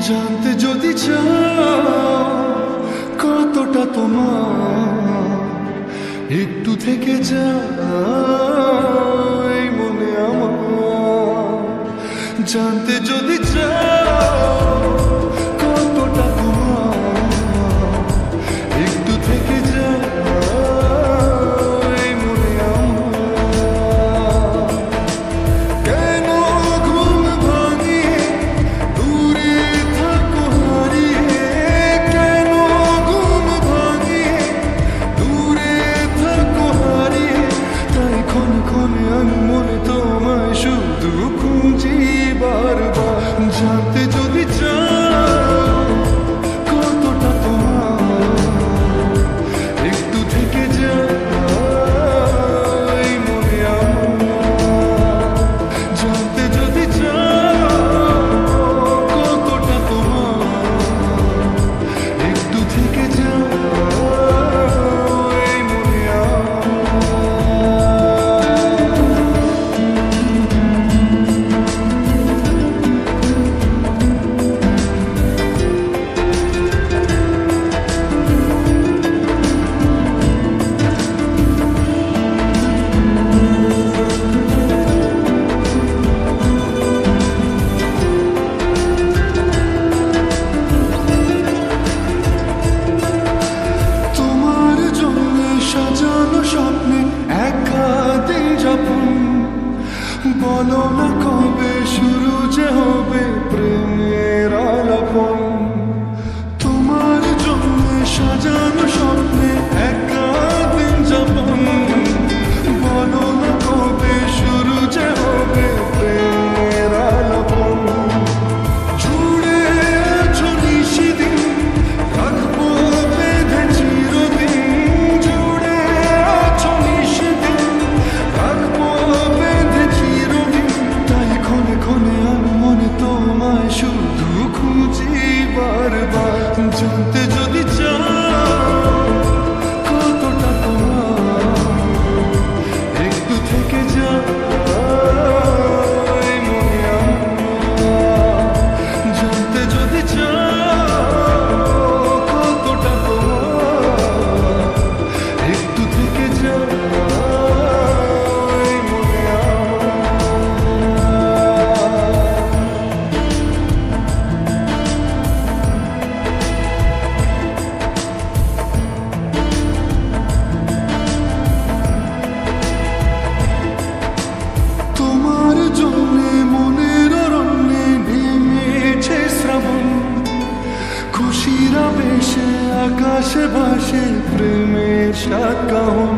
জানতে যদি চাও কতটা তোমার, একটু থেকে যাই মনে আমার। জানতে যদি চাও কতটা তোমার, একটু থেকে যাই মনে আমার। কেন ঘুম ভাঙিয়ে দূরে থাকো হারিয়ে, কেন ঘুম ভাঙিয়ে দূরে থাকো হারিয়ে, তাই ক্ষণে ক্ষণে আমি মনে তোমায় শুধু খুঁজি বারবার। জানতে যদি চাও কতটা তোমার, একটু থেকে যাই মনে আমার। জানতে যদি চাও কতটা তোমার, একটু থেকে যাই মনে স্বপ্নে একা দিন যাপন। বলো না কবে শুরু যে হবে প্রেমের আলাপন। তোমার জন্য সাজানো স্বপ্নে একা দিন যাপন। বলো না কবে শুরু যে হবে প্রেমের আলাপন। জুড়ে আছো নিশিদিন, রাখবো বেঁধে চিরদিন। জুড়ে আছো নিশিদিন, রাখবো বেঁধে চিরদিন। তাই ক্ষণে ক্ষণে আমি মনে তোমায় শুধু খুঁজি বারবার। জানতে যদি চাও কতটা তোমার, একটু থেকে যাই মনে আমার। জানতে যদি চাও কতটা তোমার, একটু থেকে যাই মনে তোমার জন্যে মনের অরণ্যে নেমেছে শ্রাবণ। খুশির আবেশে আকাশে ভাসে প্রেমের সাত কাহন।